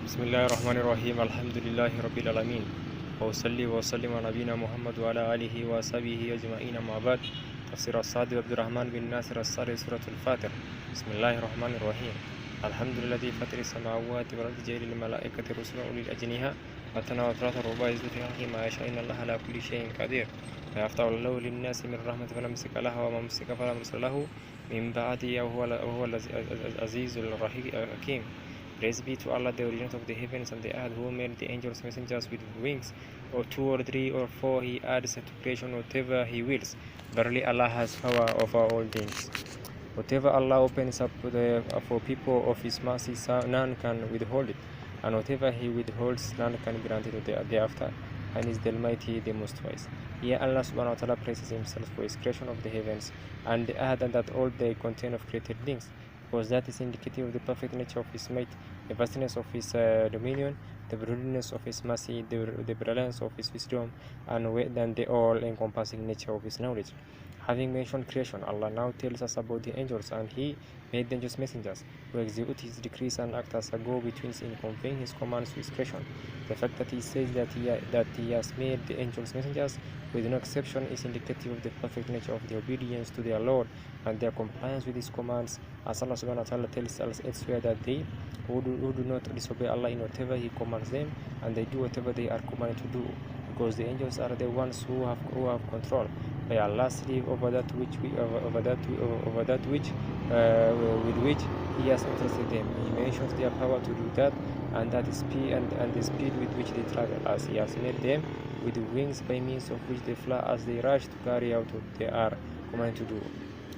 بسم الله الرحمن الرحيم الحمد لله رب العالمين وأصلي وأسلم على نبينا محمد وعلى آله وصحبه أجمعين أما بعد. تفسير الصادي عبد الرحمن بن ناصر الصادي سورة الفاتر. بسم الله الرحمن الرحيم الحمد لله الذي فطر السماوات والأرض جعل الملائكة رسلا أولي الأجنحة مثنى وثلاث ورباع يزيد في خلقه ما يشاء إن الله على كل شيء قدير ويفتح الله للناس من رحمة فلا ممسك لها وما ممسك فلا مرسل له من بعده وهو العزيز الحكيم. Praise be to Allah, the originator of the heavens and the earth, who made the angels messengers with wings, or two or three or four. He adds to creation whatever He wills. Verily Allah has power over all things. Whatever Allah opens up for people of His mercy, none can withhold it, and whatever He withholds, none can grant it thereafter. And is the Almighty, the Most Wise. Here Allah subhanahu wa ta'ala praises Himself for His creation of the heavens and the earth, and that all they contain of created things, because that is indicative of the perfect nature of His might, the vastness of His dominion, the broadness of His mercy, the brilliance of His wisdom, and the all-encompassing nature of His knowledge. Having mentioned creation, Allah now tells us about the angels, and He made them just messengers who execute His decrees and act as a go-between in conveying His commands to His creation. The fact that He says that He has made the angels messengers with no exception is indicative of the perfect nature of the obedience to their Lord and their compliance with His commands, as Allah subhanahu wa ta'ala tells us elsewhere that they who do not disobey Allah in whatever He commands them, and they do whatever they are commanded to do, because the angels are the ones who have control by Allah's sleeve over that which with which He has entrusted them. He mentions their power to do that, and that is and the speed with which they travel, as He has made them with wings by means of which they fly as they rush to carry out what they are commanded to do.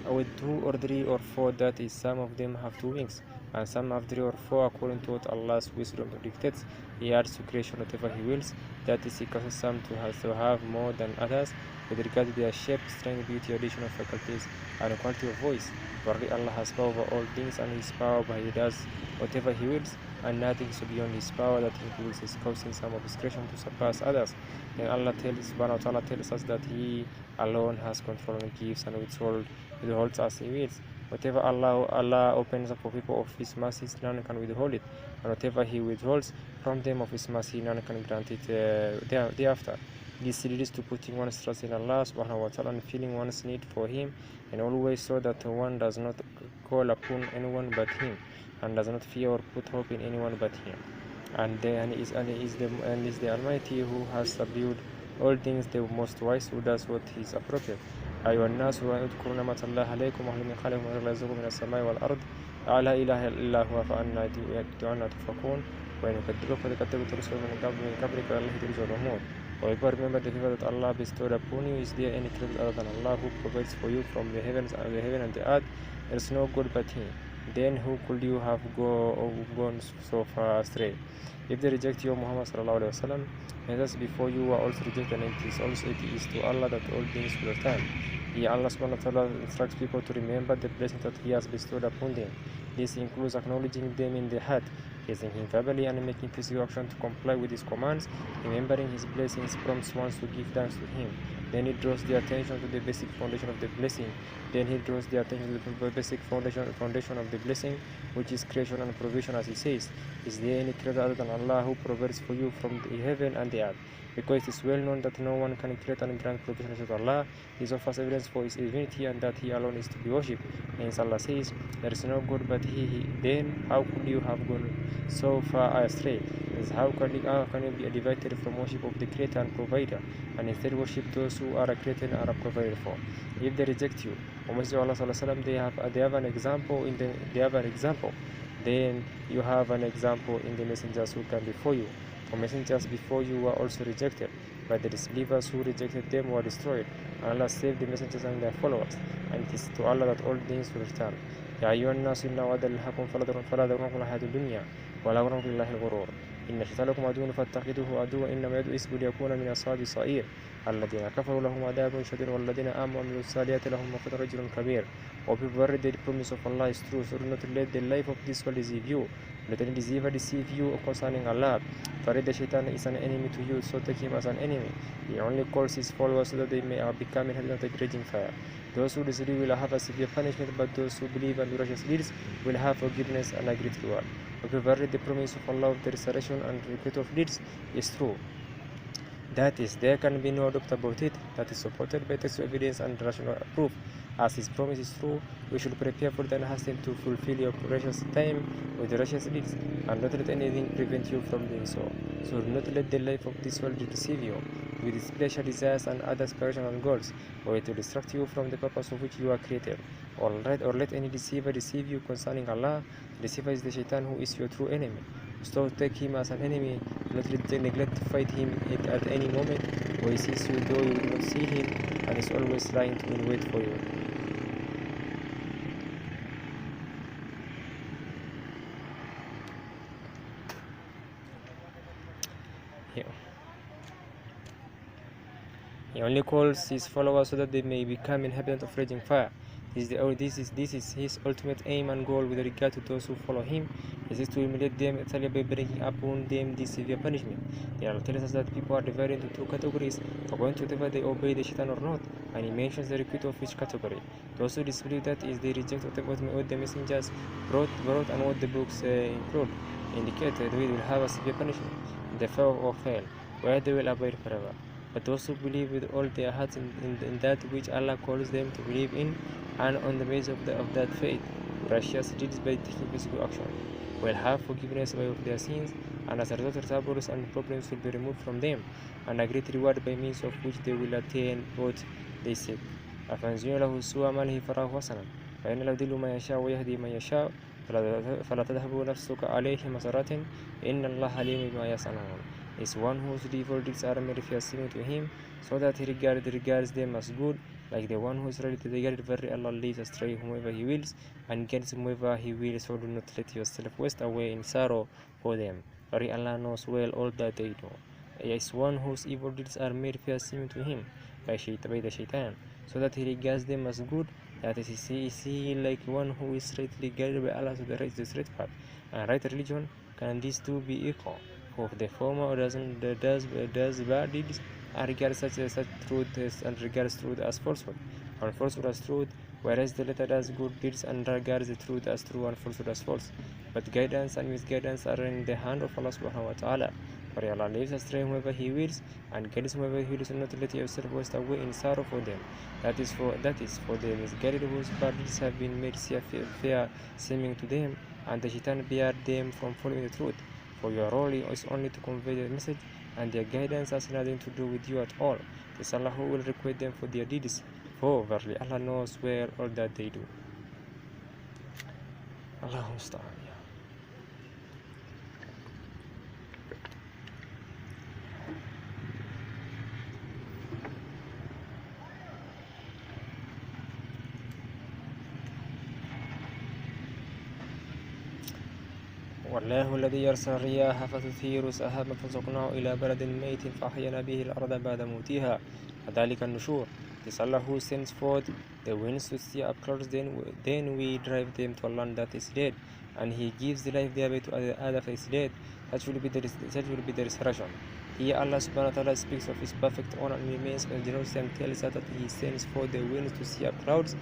With two or three or four, that is, some of them have two wings, and some have three or four, according to what Allah's wisdom dictates. He adds to creation whatever He wills, that is, He causes some to have more than others with regard to their shape, strength, beauty, addition of faculties, and quality of voice. Verily Allah has power over all things, and His power by He does whatever He wills, and nothing is beyond His power that He wills is causing some of His creation to surpass others. Then Allah subhanahu wa ta'ala tells us that He alone has control and gives and withholds as He wills. Whatever Allah opens up for people of His mercies, none can withhold it, and whatever He withholds from them of His mercy, none can grant it thereafter. This leads to putting one's trust in Allah subhanahu wa ta'ala and feeling one's need for Him, and always so that one does not call upon anyone but Him, and does not fear or put hope in anyone but Him. And is the Almighty, who has subdued all things, the Most Wise, who does what is appropriate. أيها الناس اذكروا نعمة الله عليكم وهل من خالق يرزقكم من السماء والأرض لا إله إلا هو فأنى تؤفكون وإن يكذبوك فقد كذبت رسل من قبلك وإلى الله ترجع الأمور. However, remember the favor that Allah bestowed upon you. Is there any credit other than Allah, who provides for you from the heavens and the heaven and the earth? There is no God but Him. Then who could you have gone so far astray? If they reject you, Muhammad sallallahu alaihi wasallam, and thus before you were also rejected, and it is to Allah that all things will return. Here Allah subhanahu wa ta'ala instructs people to remember the blessings that He has bestowed upon them. This includes acknowledging them in the heart, praising Him verbally, and making physical action to comply with His commands. Remembering His blessings prompts one to give thanks to Him. Then He draws their attention to the basic foundation of the blessing. The basic foundation of the blessing, which is creation and provision, as He says. Is there any creator other than Allah, who provides for you from the heaven and the earth? Because it is well known that no one can create and grant provision except Allah. This offers evidence for His divinity, and that He alone is to be worshipped. Hence Allah says, there is no God but He. Then how could you have gone so far astray? How can you be divided from worship of the Creator and Provider, and instead worship those who are created and are provided for? If they reject you, O Messenger of Allah sallallahu alaihi wasallam, they have an example. Then you have an example in the messengers who came before you. For messengers before you were also rejected, but the disbelievers who rejected them were destroyed, and Allah saved the messengers and their followers, and it is to Allah that all things will return. يا أيها الناس إن وعد الله حق فلا تغرنكم الحياة الدنيا ولا يغرنكم بالله الغرور إن الشيطان لكم عدو فاتخذوه عدوا إنما يدعو حزبه ليكون من أصحاب السعير الذين كفروا لهم عذاب شديد والذين آمنوا وعملوا الصالحات لهم مغفرة رجل كبير. O people, the promise of Allah is true, so do not let the life of this world deceive you. Let any deceiver deceive you concerning Allah. For the Shaitan is an enemy to you, so take him as an enemy. He only calls his followers so that they may become inhabitants of the raging fire. Those who disagree will have a severe punishment, but those who believe and do righteous deeds will have forgiveness and a great reward. However, the promise of Allah of the restoration and repeat of deeds is true. That is, there can be no doubt about it. That is supported by text evidence and rational proof. As his promise is true, we should prepare for the hasten to fulfill your precious time with righteous deeds, and not let anything prevent you from doing so. So do not let the life of this world deceive you with its pleasure desires and other aspirations and goals, or it will distract you from the purpose of which you are created. Or let any deceiver deceive you concerning Allah. The deceiver is the shaitan, who is your true enemy. So take him as an enemy, not neglect to fight him at any moment, for he sees you though you will not see him, and is always lying in wait for you. He only calls his followers so that they may become inhabitants of raging fire. This is his ultimate aim and goal with regard to those who follow him. He seeks to humiliate them entirely by bringing upon them this severe punishment. The Allah tells us that people are divided into two categories according to whether they obey the shaitan or not, and he mentions the repeat of each category. Those who disbelieve, that is, they reject what the messengers brought and what the books include, indicate that they will have a severe punishment, the fire of hell, where they will abide forever. But those who believe with all their hearts in that which Allah calls them to believe in, and on the basis of that faith, righteous deeds by taking physical action, will have forgiveness of their sins, and as a result, troubles and problems will be removed from them, and a great reward by means of which they will attain what they seek. أَفَمَنْ زُيِّنَ لَهُ سُوءُ عَمَلِهِ فَرَآهُ حَسَنًا فَإِنَّ اللَّهَ يُضِلُّ مَن يَشَاءُ وَيَهْدِي مَن يَشَاءُ فَلَا تَذْهَبْ نَفْسُكَ عَلَيْهِمْ حَسَرَاتٍ إِنَّ اللَّهَ عَلِيمٌ بِمَا يَصْنَعُونَ is one whose evil deeds are made fearsome to him, so that he regards them as good, like the one who is ready to regard. Verily Allah leads astray whomever he wills, and guides whomever he wills. So do not let yourself waste away in sorrow for them. Verily Allah knows well all that they do. He is one whose evil deeds are made fearsome to him by the shaitan, so that he regards them as good. That is he like one who is rightly guided by Allah to the straight path and right religion. Can these two be equal? For the former does bad deeds and regards such truth and regards truth as falsehood, and falsehood as truth, whereas the latter does good deeds and regards the truth as true and falsehood as false. But guidance and misguidance are in the hand of Allah subhanahu wa ta'ala. For Allah leaves astray whomever he wills and guides whomever he wills. Not let yourself waste away in sorrow for them. That is for the misguided whose bad deeds have been made fair seeming to them, and the shaitan barred them from following the truth. For your role is only to convey the message, and their guidance has nothing to do with you at all. It is Allah who will requite them for their deeds, for verily Allah knows well all that they do. Allahu musta'an. والله الذي يرسل الرياح فتثير سحابا فسقناه إلى بلد ميت فأحيينا به الأرض بعد موتها فذلك النشور. It is Allah who sends forth the winds to stir up clouds, then we drive them to a land that is dead, and He gives the life thereby to other that is dead. Such will be the resurrection. Here Allah subhanahu wa ta'ala speaks of His perfect honor and remains and denotes and tells us that He sends forth the winds to stir up clouds,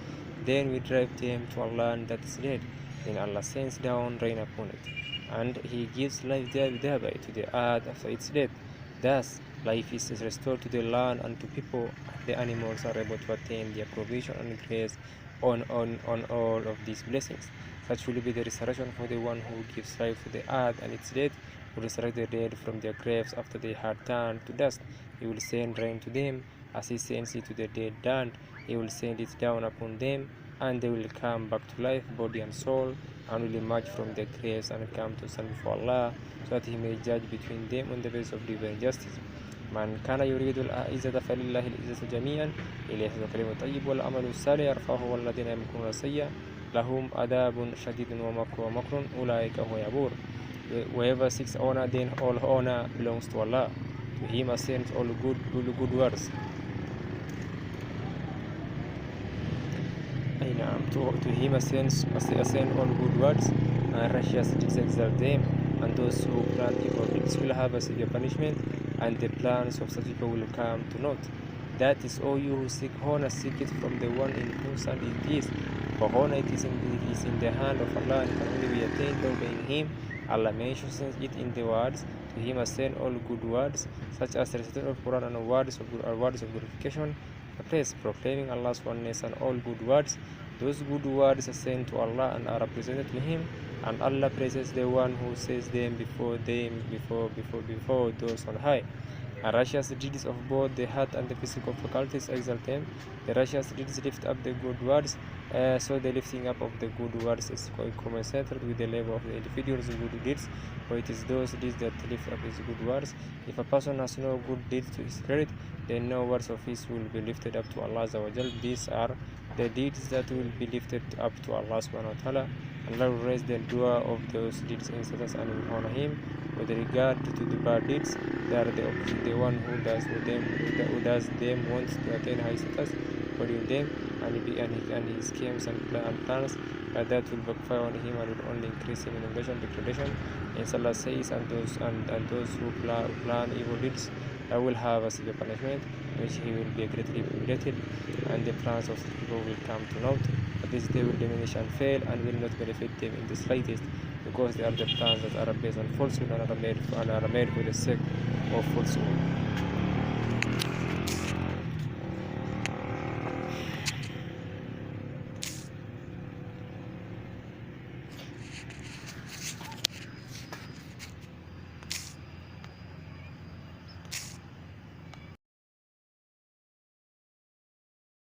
then we drive them to a land that is dead. Then Allah sends down rain upon it, and He gives life thereby to the earth after its death. Thus, life is restored to the land and to people, and the animals are able to attain their provision and grace on all of these blessings. Such will be the resurrection for the one who gives life to the earth and its dead, who resurrect the dead from their graves after they had turned to dust. He will send rain to them, as He sends it to the dead land. He will send it down upon them, and they will come back to life, body and soul, and will emerge from their graves and come to stand before Allah, so that He may judge between them on the basis of divine justice. من كان يريد العزة فلله العزة جميعا إليه الكلم الطيب والعمل الصالح يرفعه والذين يمكرون السيئة لهم عذاب شديد ومكر أولئك هو يبور. Whoever seeks honor, then all honor belongs to Allah. To Him ascends all good words. To Him ascend all good words, and righteous deeds exalt them, and those who plan evil deeds will have a severe punishment, and the plans of such people will come to naught. That is, all you who seek honor, seek it from the one in whose hand it is. For honor it is in the hand of Allah, and can only be attained by obeying Him Allah mentions it in the words, to him ascend all good words, such as the recitation of Quran and words of glorification, the praise, proclaiming Allah's oneness and all good words. Those good words ascend to Allah and are represented to him, and Allah praises the one who says them before those on high. And righteous deeds of both the heart and the physical faculties exalt him. The righteous deeds lift up the good words, so the lifting up of the good words is commensurate with the level of the individual's good deeds, for it is those deeds that lift up his good words. If a person has no good deeds to his credit, then no words of his will be lifted up to Allah Azza wa Jal. These are the deeds that will be lifted up to Allah subhanahu wa ta'ala. Allah will raise the doer of those deeds in status and will honor him. With regard to the bad deeds, they are the opposite. The one who does them wants to attain high status for doing them, and his schemes and plans, but that will backfire on him and will only increase him in degradation. And Allah says, and those who plan evil deeds will have a severe punishment, which he will be greatly humiliated, and the plans of the people will come to naught. But this they will diminish and fail, and will not benefit them in the slightest, because they are the plans that are based on falsehood and are made for the sake of falsehood.